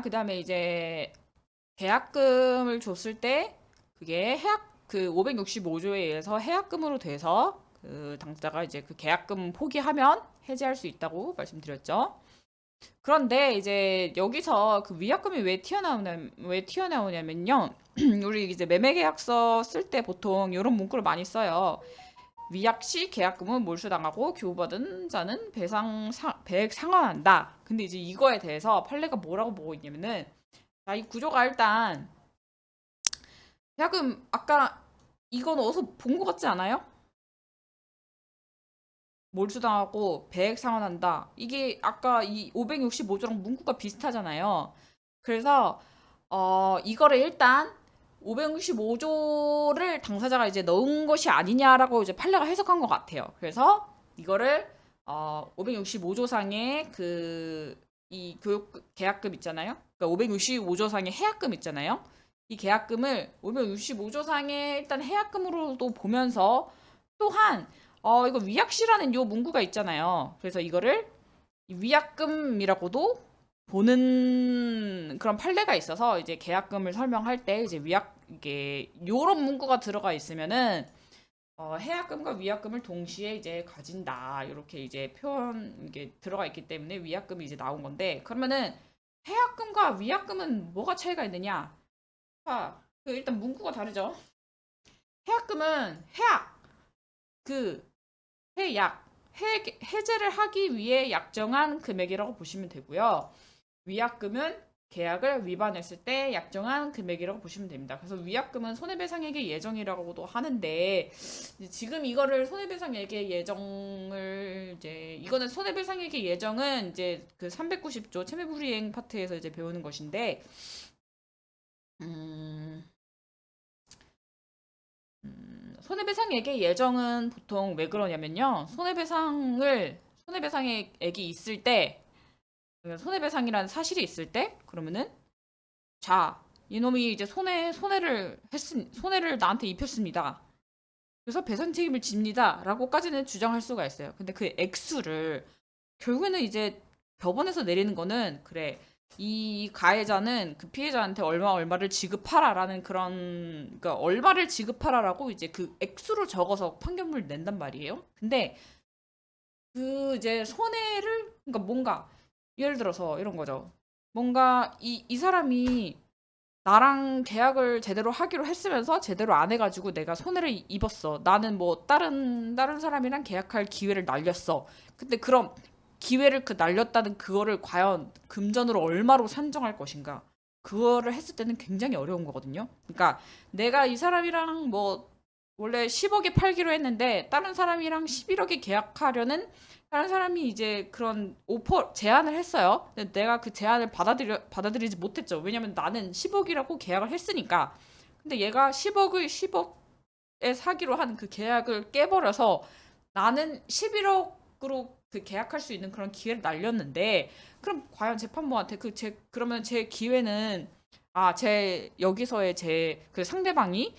그다음에 이제 계약금을 줬을 때 그게 그 565조에 의해서 해약금으로 돼서 그 당사자가 이제 그 계약금 포기하면 해지할 수 있다고 말씀드렸죠. 그런데 이제 여기서 그 위약금이 왜 튀어나오냐면요. 우리 이제 매매계약서 쓸 때 보통 이런 문구를 많이 써요. 위약 시 계약금은 몰수당하고 교부받은 자는 배액 상환한다. 근데 이제 이거에 대해서 판례가 뭐라고 보고 있냐면은, 자, 이 구조가 일단 계약금 아까 이건 어디서 본 것 같지 않아요? 몰수당하고 배액 상환한다. 이게 아까 이 565조랑 문구가 비슷하잖아요. 그래서 이거를 일단 565조를 당사자가 이제 넣은 것이 아니냐라고 이제 판례가 해석한 것 같아요. 그래서 이거를 565조상의 그 이 교육 계약금 있잖아요. 그러니까 565조상의 해약금 있잖아요. 이 계약금을 565조상의 일단 해약금으로도 보면서 또한 이거 위약시라는 요 문구가 있잖아요. 그래서 이거를 위약금이라고도 보는 그런 판례가 있어서 이제 계약금을 설명할 때 이제 위약 이게 요런 문구가 들어가 있으면은 해약금과 위약금을 동시에 이제 가진다 이렇게 이제 표현 이게 들어가 있기 때문에 위약금이 이제 나온 건데 그러면은 해약금과 위약금은 뭐가 차이가 있느냐? 그 일단 문구가 다르죠. 해약금은 그 해약 해제를 하기 위해 약정한 금액이라고 보시면 되고요. 위약금은 계약을 위반했을 때 약정한 금액이라고 보시면 됩니다. 그래서 위약금은 손해배상액의 예정이라고도 하는데 지금 이거를 손해배상액의 예정을 이제 이거는 손해배상액의 예정은 이제 그 390조 채무불이행 파트에서 이제 배우는 것인데 음, 손해배상액의 예정은 보통 왜 그러냐면요. 손해배상액이 있을 때 손해배상이라는 사실이 있을 때 그러면은 자 이놈이 이제 손해를 나한테 입혔습니다. 그래서 배상 책임을 집니다라고까지는 주장할 수가 있어요. 근데 그 액수를 결국에는 이제 법원에서 내리는 거는 그래 이 가해자는 그 피해자한테 얼마를 지급하라라는 그런 그러니까 얼마를 지급하라라고 이제 그 액수를 적어서 판결문을 낸단 말이에요. 근데 그 이제 손해를 그러니까 뭔가 예를 들어서 이런 거죠. 뭔가 이 사람이 나랑 계약을 제대로 하기로 했으면서 제대로 안 해가지고 내가 손해를 입었어. 나는 뭐 다른 사람이랑 계약할 기회를 날렸어. 근데 그럼 기회를 날렸다는 그거를 과연 금전으로 얼마로 산정할 것인가? 그거를 했을 때는 굉장히 어려운 거거든요. 그러니까 내가 이 사람이랑 뭐 원래 10억에 팔기로 했는데 다른 사람이랑 11억에 계약하려는 다른 사람이 이제 그런 오퍼 제안을 했어요. 근데 내가 그 제안을 받아들이지 못했죠. 왜냐면 나는 10억이라고 계약을 했으니까. 근데 얘가 10억에 사기로 한 그 계약을 깨버려서 나는 11억으로 그 계약할 수 있는 그런 기회를 날렸는데 그럼 과연 재판부한테 그러면 제 기회는 제 여기서의 제 그 상대방이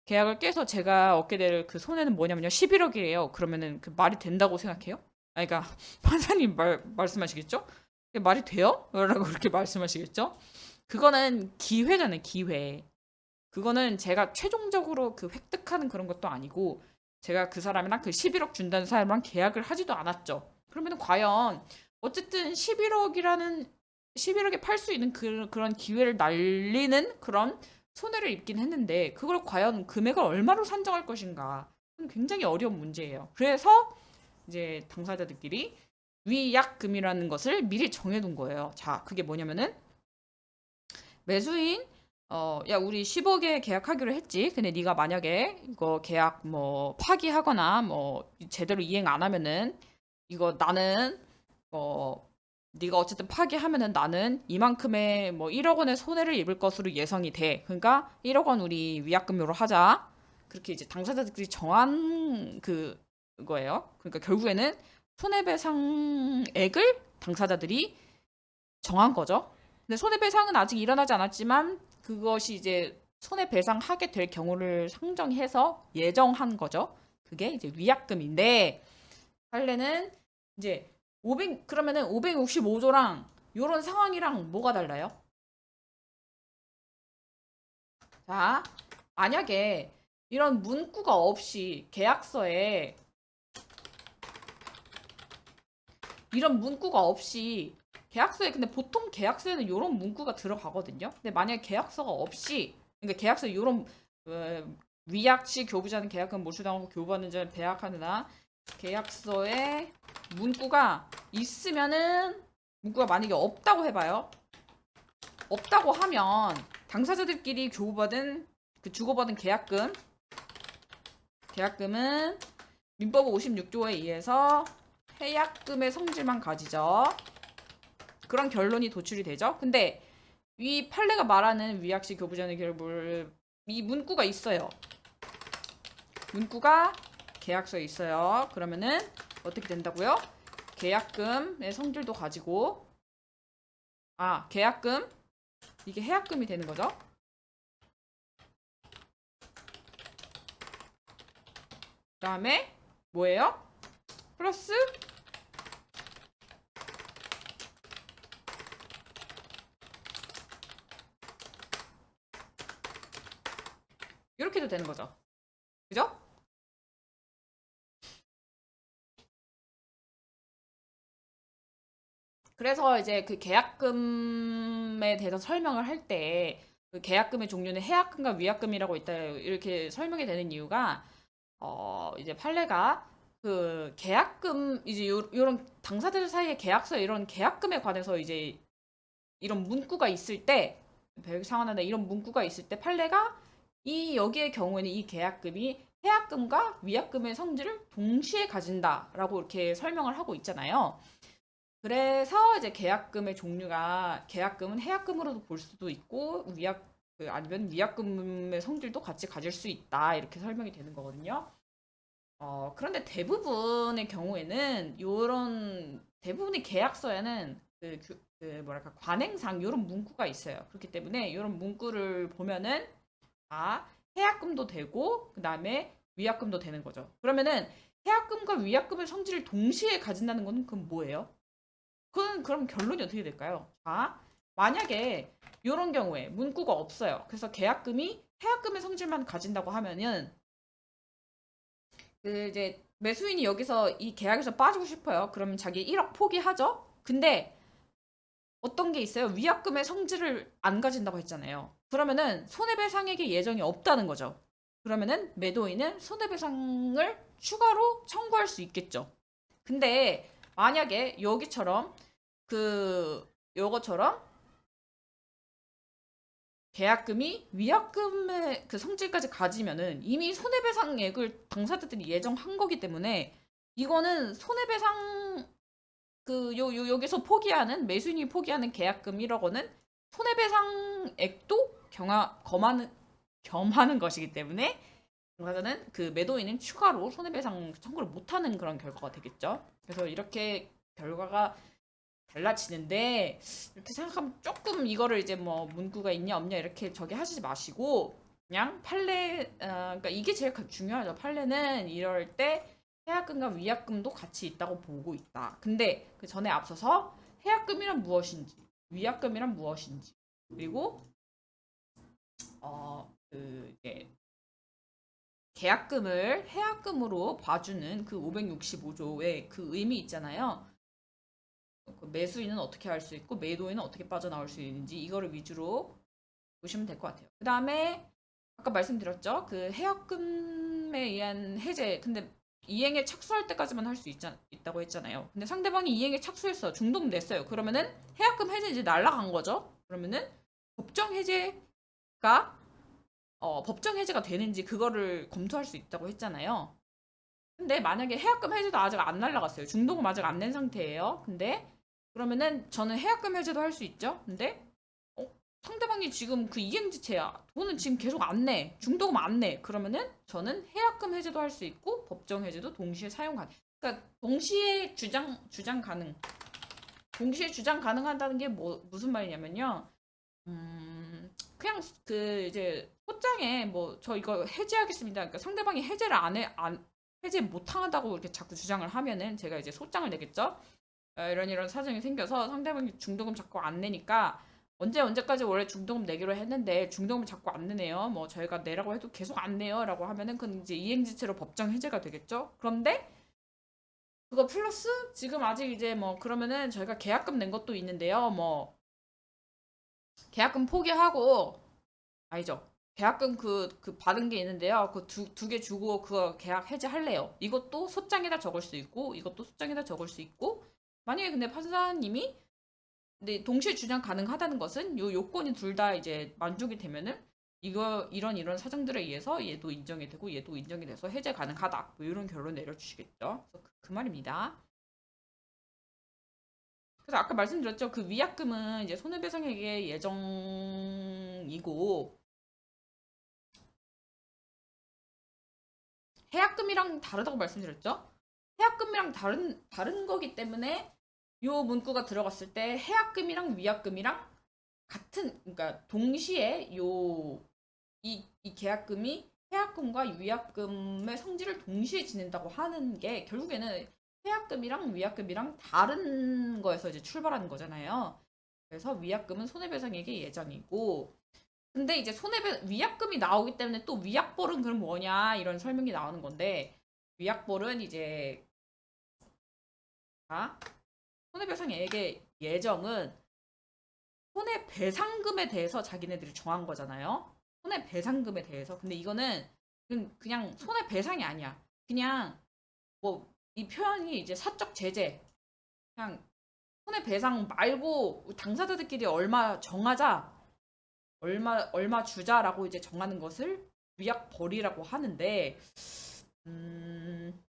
계약을 깨서 제가 얻게 될 그 손해는 뭐냐면요. 11억이래요. 그러면은 그 말이 된다고 생각해요? 그러니까 판사님 말씀하시겠죠? 그게 말이 돼요? 라고 그렇게 말씀하시겠죠? 그거는 기회잖아요, 기회. 그거는 제가 최종적으로 그 획득하는 그런 것도 아니고 제가 그 사람이랑 그 11억 준다는 사람이랑 계약을 하지도 않았죠. 그러면 과연 어쨌든 11억에 팔 수 있는 그런 기회를 날리는 그런 손해를 입긴 했는데 그걸 과연 금액을 얼마로 산정할 것인가? 그건 굉장히 어려운 문제예요. 그래서 이제 당사자들끼리 위약금이라는 것을 미리 정해둔 거예요. 자, 그게 뭐냐면은 매수인 야 우리 10억에 계약하기로 했지. 근데 네가 만약에 이거 계약 뭐 파기하거나 뭐 제대로 이행 안 하면은 이거 나는 네가 어쨌든 파기하면은 나는 이만큼의 뭐 1억 원의 손해를 입을 것으로 예상이 돼. 그러니까 1억 원 우리 위약금으로 하자. 그렇게 이제 당사자들끼리 정한 그거예요. 그러니까 결국에는 손해배상액을 당사자들이 정한 거죠. 근데 손해배상은 아직 일어나지 않았지만 그것이 이제 손해배상하게 될 경우를 상정해서 예정한 거죠. 그게 이제 위약금인데 판례는 이제 그러면은 565조랑 요런 상황이랑 뭐가 달라요? 자, 만약에 이런 문구가 없이 계약서에 이런 문구가 없이 계약서에 근데 보통 계약서에는 이런 문구가 들어가거든요. 근데 만약에 계약서가 없이 그러니까 계약서에 이런 위약시 교부자는 계약금 몰수당하고 교부받는 자는 배약하느나 계약서에 문구가 있으면은 문구가 만약에 없다고 해봐요. 없다고 하면 당사자들끼리 교부받은 그 주고받은 계약금은 민법 56조에 의해서 해약금의 성질만 가지죠. 그런 결론이 도출이 되죠. 근데 이 판례가 말하는 위약시 교부자는 결부를 이 문구가 있어요. 문구가 계약서에 있어요. 그러면은 어떻게 된다고요? 계약금의 성질도 가지고 계약금 이게 해약금이 되는 거죠. 그 다음에 뭐예요? 플러스 이렇게 해도 되는 거죠. 그죠? 그래서 이제 그 계약금에 대해서 설명을 할 때 그 계약금의 종류는 해약금과 위약금이라고 있다 이렇게 설명이 되는 이유가 이제 판례가 그 계약금 이제 요런 당사자들 사이의 계약서 이런 계약금에 관해서 이제 이런 문구가 있을 때 배역 상환하다 이런 문구가 있을 때 판례가 이 여기의 경우에는 이 계약금이 해약금과 위약금의 성질을 동시에 가진다라고 이렇게 설명을 하고 있잖아요. 그래서 이제 계약금의 종류가 계약금은 해약금으로도 볼 수도 있고 아니면 위약금의 성질도 같이 가질 수 있다 이렇게 설명이 되는 거거든요. 그런데 대부분의 경우에는 요런 대부분의 계약서에는 그 뭐랄까 관행상 요런 문구가 있어요. 그렇기 때문에 요런 문구를 보면은 해약금도 되고 그다음에 위약금도 되는 거죠. 그러면은 해약금과 위약금의 성질을 동시에 가진다는 거는 그럼 뭐예요? 그럼 결론이 어떻게 될까요? 만약에 이런 경우에 문구가 없어요. 그래서 계약금이 해약금의 성질만 가진다고 하면은 그 이제 매수인이 여기서 이 계약에서 빠지고 싶어요. 그러면 자기 1억 포기하죠. 근데 어떤 게 있어요? 위약금의 성질을 안 가진다고 했잖아요. 그러면은 손해배상액의 예정이 없다는 거죠. 그러면은 매도인은 손해배상을 추가로 청구할 수 있겠죠. 근데 만약에 여기처럼 요거처럼 계약금이 위약금의 그 성질까지 가지면은 이미 손해배상액을 당사자들이 예정한 거기 때문에 이거는 손해배상 여기서 포기하는 매수인이 포기하는 계약금 1억 원은 손해배상액도 겸하는 것이기 때문에 당사자는 그 매도인은 추가로 손해배상 청구를 못하는 그런 결과가 되겠죠. 그래서 이렇게 결과가 달라지는데 이렇게 생각하면 조금 이거를 이제 뭐 문구가 있냐 없냐 이렇게 저기 하시지 마시고 그냥 그러니까 이게 제일 중요하죠. 판례는 이럴 때 해약금과 위약금도 같이 있다고 보고 있다. 근데 그 전에 앞서서 해약금이란 무엇인지, 위약금이란 무엇인지, 그리고 이게 계약금을 해약금으로 봐주는 그 565조의 그 의미 있잖아요. 그 매수인은 어떻게 할 수 있고 매도인은 어떻게 빠져나올 수 있는지 이거를 위주로 보시면 될 것 같아요. 그 다음에 아까 말씀드렸죠. 그 해약금에 의한 해제. 근데 이행에 착수할 때까지만 할 수 있다고 했잖아요. 근데 상대방이 이행에 착수했어. 중독 냈어요. 그러면은 해약금 해제 이제 날라간 거죠. 그러면은 법정 해제가 법정 해제가 되는지 그거를 검토할 수 있다고 했잖아요. 근데 만약에 해약금 해제도 아직 안 날라갔어요. 중독은 아직 안 낸 상태예요. 근데 그러면은 저는 해약금 해제도 할 수 있죠. 근데 상대방이 지금 그 이행지체야. 돈은 지금 계속 안 내. 중도금 안 내. 그러면은 저는 해약금 해제도 할 수 있고 법정 해제도 동시에 사용 가능. 그러니까 동시에 주장 가능. 동시에 주장 가능하다는 게 무슨 말이냐면요. 그냥 그 이제 소장에 뭐 저 이거 해제하겠습니다. 그러니까 상대방이 해제를 해제 못 한다고 이렇게 자꾸 주장을 하면은 제가 이제 소장을 내겠죠. 이런 사정이 생겨서 상대방이 중도금 자꾸 안 내니까 언제까지 원래 중도금 내기로 했는데 중도금을 자꾸 안 내네요. 뭐 저희가 내라고 해도 계속 안 내요라고 하면은 그건 이제 이행지체로 법정 해제가 되겠죠. 그런데 그거 플러스 지금 아직 이제 뭐 그러면은 저희가 계약금 낸 것도 있는데요. 뭐 계약금 포기하고 아니죠. 계약금 그 받은 게 있는데요. 그 두 개 주고 그거 계약 해지할래요. 이것도 소장에다 적을 수 있고 이것도 소장에다 적을 수 있고 만약에 근데 판사님이 근데 동시에 주장 가능하다는 것은 요 요건이 둘 다 이제 만족이 되면은 이거 이런 사정들에 의해서 얘도 인정이 되고 얘도 인정이 돼서 해제 가능하다. 뭐 이런 결론 내려주시겠죠. 그래서 그 말입니다. 그래서 아까 말씀드렸죠. 그 위약금은 이제 손해배상액의 예정이고 해약금이랑 다르다고 말씀드렸죠. 해약금이랑 다른 거기 때문에 요 문구가 들어갔을 때 해약금이랑 위약금이랑 같은 그러니까 동시에 이 계약금이 해약금과 위약금의 성질을 동시에 지닌다고 하는 게 결국에는 해약금이랑 위약금이랑 다른 거에서 이제 출발하는 거잖아요. 그래서 위약금은 손해배상액의 예정이고 근데 이제 위약금이 나오기 때문에 또 위약벌은 그럼 뭐냐 이런 설명이 나오는 건데 위약벌은 이제 자, 손해배상액의 예정은 손해배상금에 대해서 자기네들이 정한 거잖아요. 손해배상금에 대해서. 근데 이거는 그냥 손해배상이 아니야. 그냥 뭐 이 표현이 이제 사적 제재. 그냥 손해배상 말고 당사자들끼리 얼마 정하자. 얼마 주자라고 이제 정하는 것을 위약벌이라고 하는데 음,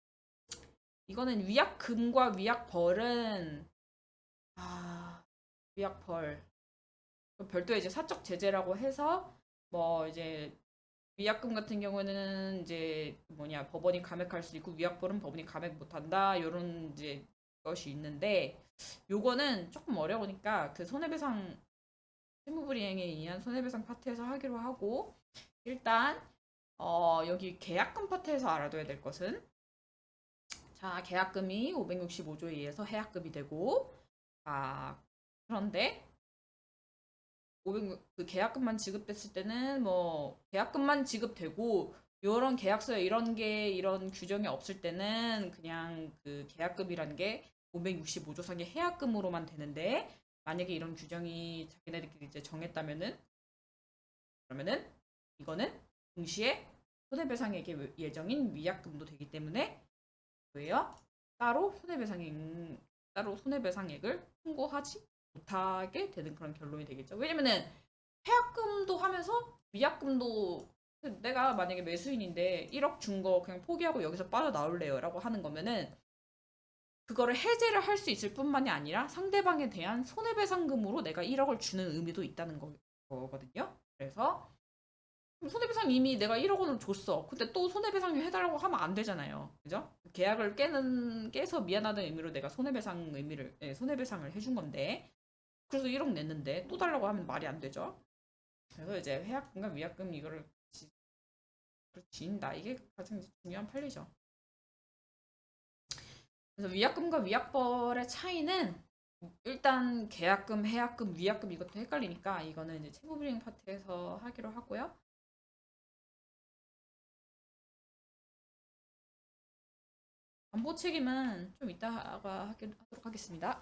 이거는 위약금과 위약벌은 아, 위약벌 별도의 이제 사적 제재라고 해서 뭐 이제 위약금 같은 경우는 이제 뭐냐 법원이 감액할 수 있고 위약벌은 법원이 감액 못한다 요런 이제 것이 있는데 요거는 조금 어려우니까 그 손해배상 채무불이행에 의한 손해배상 파트에서 하기로 하고 일단 여기 계약금 파트에서 알아둬야 될 것은 자 계약금이 565조에 의해서 해약금이 되고 아 그런데 500, 그 계약금만 지급됐을 때는 뭐 계약금만 지급되고 이런 계약서에 이런 규정이 없을 때는 그냥 그 계약금이라는 게 565조상의 해약금으로만 되는데 만약에 이런 규정이 자기네들끼리 이제 정했다면은 그러면은 이거는 동시에 손해배상액의 예정인 위약금도 되기 때문에 뭐예요? 따로 손해배상액을 통고하지 못하게 되는 그런 결론이 되겠죠. 왜냐면은 해약금도 하면서 위약금도 내가 만약에 매수인인데 1억 준 거 그냥 포기하고 여기서 빠져나올래요라고 하는 거면은 그거를 해제를 할 수 있을 뿐만이 아니라 상대방에 대한 손해배상금으로 내가 1억을 주는 의미도 있다는 거거든요. 그래서 손해배상 이미 내가 1억 원을 줬어. 근데 또 손해배상 해달라고 하면 안 되잖아요. 그죠? 계약을 깨서 미안하다는 의미로 내가 손해배상을 해준 건데. 그래서 1억 냈는데 또 달라고 하면 말이 안 되죠. 그래서 이제 해약금과 위약금 이거를 지인다. 이게 가장 중요한 판례죠. 그래서 위약금과 위약벌의 차이는 일단 계약금, 해약금, 위약금 이것도 헷갈리니까 이거는 이제 채무불이행 파트에서 하기로 하고요. 담보 책임은 좀 이따가 하도록 하겠습니다.